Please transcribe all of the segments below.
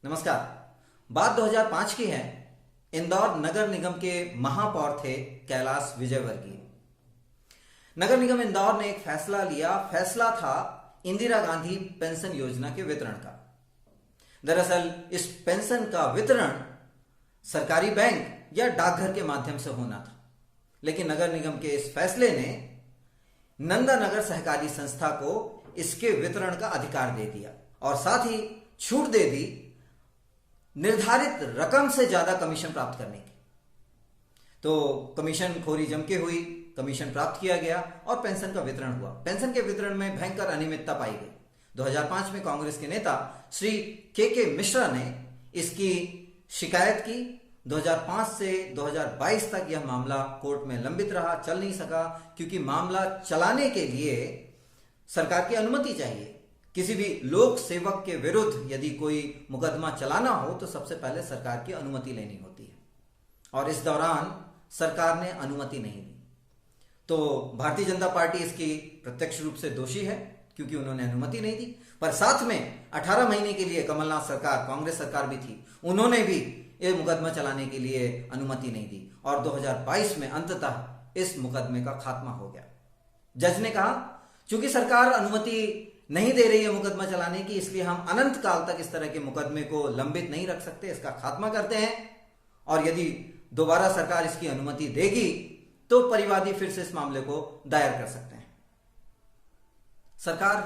नमस्कार। बात 2005 की है। इंदौर नगर निगम के महापौर थे कैलाश विजयवर्गीय। नगर निगम इंदौर ने एक फैसला लिया। फैसला था इंदिरा गांधी पेंशन योजना के वितरण का। दरअसल इस पेंशन का वितरण सरकारी बैंक या डाकघर के माध्यम से होना था, लेकिन नगर निगम के इस फैसले ने नंदा नगर सहकारी संस्था को इसके वितरण का अधिकार दे दिया और साथ ही छूट दे दी निर्धारित रकम से ज्यादा कमीशन प्राप्त करने की। तो कमीशन खोरी जम के हुई, कमीशन प्राप्त किया गया और पेंशन का वितरण हुआ। पेंशन के वितरण में भयंकर अनियमितता पाई गई। 2005 में कांग्रेस के नेता श्री के मिश्रा ने इसकी शिकायत की। 2005 से 2022 तक यह मामला कोर्ट में लंबित रहा, चल नहीं सका, क्योंकि मामला चलाने के लिए सरकार की अनुमति चाहिए। किसी भी लोक सेवक के विरुद्ध यदि कोई मुकदमा चलाना हो तो सबसे पहले सरकार की अनुमति लेनी होती है, और इस दौरान सरकार ने अनुमति नहीं दी। तो भारतीय जनता पार्टी इसकी प्रत्यक्ष रूप से दोषी है, क्योंकि उन्होंने अनुमति नहीं दी। पर साथ में 18 महीने के लिए कमलनाथ सरकार, कांग्रेस सरकार भी थी, उन्होंने भी ये मुकदमा चलाने के लिए अनुमति नहीं दी और 2022 में अंततः इस मुकदमे का खात्मा हो गया। जज ने कहा, चूंकि सरकार अनुमति नहीं दे रही है मुकदमा चलाने की, इसलिए हम अनंत काल तक इस तरह के मुकदमे को लंबित नहीं रख सकते, इसका खात्मा करते हैं। और यदि दोबारा सरकार इसकी अनुमति देगी तो परिवादी फिर से इस मामले को दायर कर सकते हैं। सरकार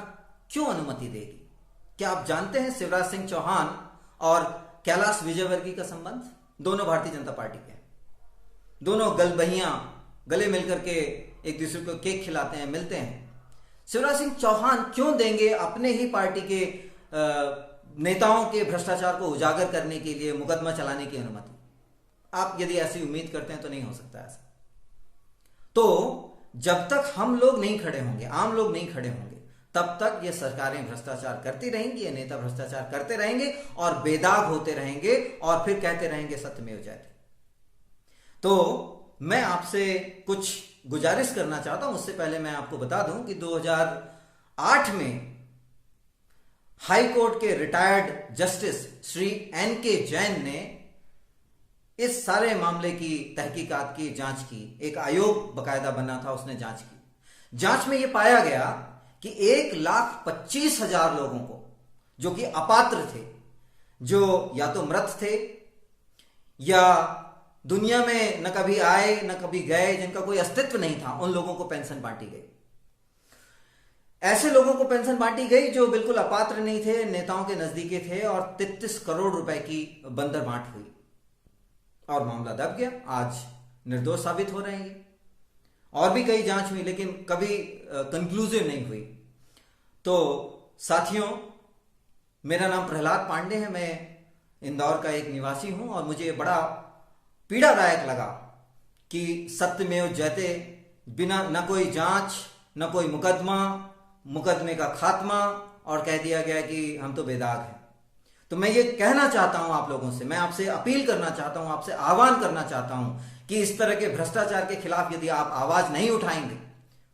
क्यों अनुमति देगी? क्या आप जानते हैं शिवराज सिंह चौहान और कैलाश विजयवर्गीय का संबंध? दोनों भारतीय जनता पार्टी के हैं। दोनों गलबहियां गले मिलकर के एक दूसरे को केक खिलाते हैं, मिलते हैं। शिवराज सिंह चौहान क्यों देंगे अपने ही पार्टी के नेताओं के भ्रष्टाचार को उजागर करने के लिए मुकदमा चलाने की अनुमति? आप यदि ऐसी उम्मीद करते हैं तो नहीं हो सकता ऐसा। तो जब तक हम लोग नहीं खड़े होंगे, आम लोग नहीं खड़े होंगे, तब तक ये सरकारें भ्रष्टाचार करती रहेंगी, ये नेता भ्रष्टाचार करते रहेंगे और बेदाग होते रहेंगे और फिर कहते रहेंगे सत्यमेव जयते। तो मैं आपसे कुछ गुजारिश करना चाहता हूं। उससे पहले मैं आपको बता दूं कि 2008 में हाई कोर्ट के retired justice Shri NK Jain ने इस सारे मामले की तहकीकात की, जांच की। एक आयोग बकायदा बना था, उसने जांच की। जांच में यह पाया गया कि 1,25,000 लोगों को, जो कि अपात्र थे, जो या तो मृत थे या दुनिया में न कभी आए न कभी गए, जिनका कोई अस्तित्व नहीं था, उन लोगों को पेंशन बांटी गई। ऐसे लोगों को पेंशन बांटी गई जो बिल्कुल अपात्र नहीं थे, नेताओं के नजदीकी थे, और 33 करोड़ रुपए की बंदर बांट हुई और मामला दब गया। आज निर्दोष साबित हो रहे हैं ये। और भी कई जांच हुई, लेकिन कभी कंक्लूसिव नहीं हुई। तो साथियों, मेरा नाम प्रहलाद पांडे है, मैं इंदौर का एक निवासी हूं और मुझे बड़ा पीड़ादायक लगा कि सत्यमेव जयते, बिना न कोई जांच, न कोई मुकदमा, मुकदमे का खात्मा, और कह दिया गया कि हम तो बेदाग हैं। तो मैं ये कहना चाहता हूं आप लोगों से, मैं आपसे अपील करना चाहता हूं, आपसे आह्वान करना चाहता हूं कि इस तरह के भ्रष्टाचार के खिलाफ यदि आप आवाज नहीं उठाएंगे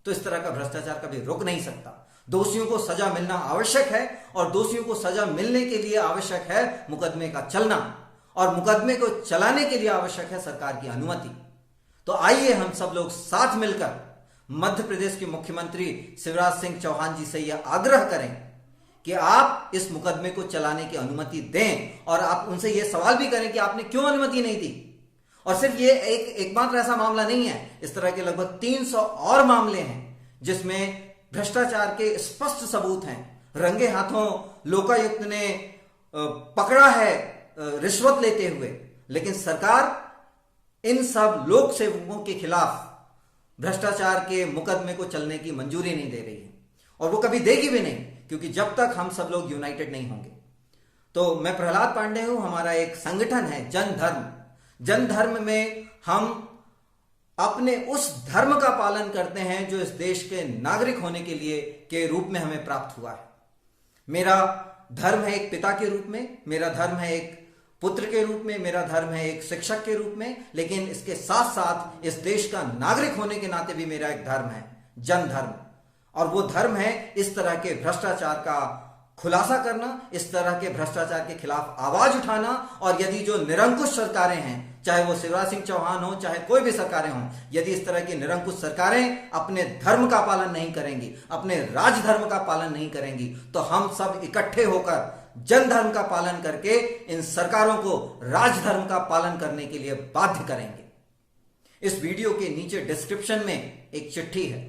तो इस तरह का भ्रष्टाचार कभी रुक नहीं सकता। दोषियों को सजा मिलना आवश्यक है और दोषियों को सजा मिलने के लिए आवश्यक है मुकदमे का चलना, और मुकदमे को चलाने के लिए आवश्यक है सरकार की अनुमति। तो आइए हम सब लोग साथ मिलकर मध्य प्रदेश के मुख्यमंत्री शिवराज सिंह चौहान जी से यह आग्रह करें कि आप इस मुकदमे को चलाने की अनुमति दें, और आप उनसे यह सवाल भी करें कि आपने क्यों अनुमति नहीं दी। और सिर्फ ये एकमात्र ऐसा मामला नहीं है, इस तरह के लगभग 300 और मामले हैं जिसमें भ्रष्टाचार के स्पष्ट सबूत हैं। रंगे हाथों लोकायुक्त ने पकड़ा है रिश्वत लेते हुए, लेकिन सरकार इन सब लोक सेवकों के खिलाफ भ्रष्टाचार के मुकदमे को चलने की मंजूरी नहीं दे रही है, और वो कभी देगी भी नहीं, क्योंकि जब तक हम सब लोग यूनाइटेड नहीं होंगे। तो मैं प्रहलाद पांडे हूं, हमारा एक संगठन है जन धर्म। जन धर्म में हम अपने उस धर्म का पालन करते हैं जो इस देश के नागरिक होने के लिए के रूप में हमें प्राप्त हुआ है। मेरा धर्म है एक पिता के रूप में, मेरा धर्म है एक पुत्र के रूप में, मेरा धर्म है एक शिक्षक के रूप में, लेकिन इसके साथ साथ इस देश का नागरिक होने के नाते भी मेरा एक धर्म है, जन धर्म। और वो धर्म है इस तरह के भ्रष्टाचार का खुलासा करना, इस तरह के भ्रष्टाचार के खिलाफ आवाज उठाना, और यदि जो निरंकुश सरकारें हैं, चाहे वो शिवराज सिंह चौहान हो, चाहे कोई भी सरकारें हों, यदि इस तरह की निरंकुश सरकारें अपने धर्म का पालन नहीं करेंगी, अपने राजधर्म का पालन नहीं करेंगी, तो हम सब इकट्ठे होकर जन धर्म का पालन करके इन सरकारों को राजधर्म का पालन करने के लिए बाध्य करेंगे। इस वीडियो के नीचे डिस्क्रिप्शन में एक चिट्ठी है।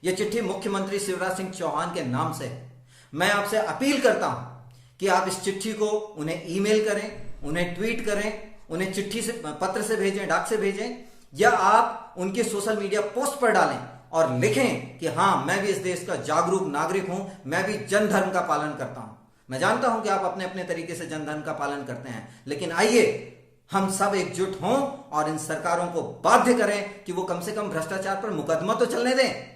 यह चिट्ठी मुख्यमंत्री शिवराज सिंह चौहान के नाम से है। मैं आपसे अपील करता हूं कि आप इस चिट्ठी को उन्हें ईमेल करें, उन्हें ट्वीट करें, उन्हें चिट्ठी से, पत्र से भेजें, डाक से भेजें, या आप उनके सोशल मीडिया पोस्ट पर डालें और लिखें कि हां, मैं भी इस देश का जागरूक नागरिक हूं, मैं भी जन धर्म का पालन करता हूं। मैं जानता हूं कि आप अपने अपने तरीके से जन धर्म का पालन करते हैं, लेकिन आइए हम सब एकजुट हों और इन सरकारों को बाध्य करें कि वो कम से कम भ्रष्टाचार पर मुकदमा तो चलने दें।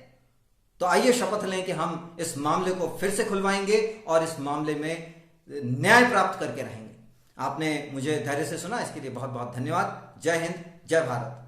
तो आइए शपथ लें कि हम इस मामले को फिर से खुलवाएंगे और इस मामले में न्याय प्राप्त करके रहेंगे। आपने मुझे धैर्य से सुना, इसके लिए बहुत बहुत धन्यवाद। जय हिंद, जय भारत।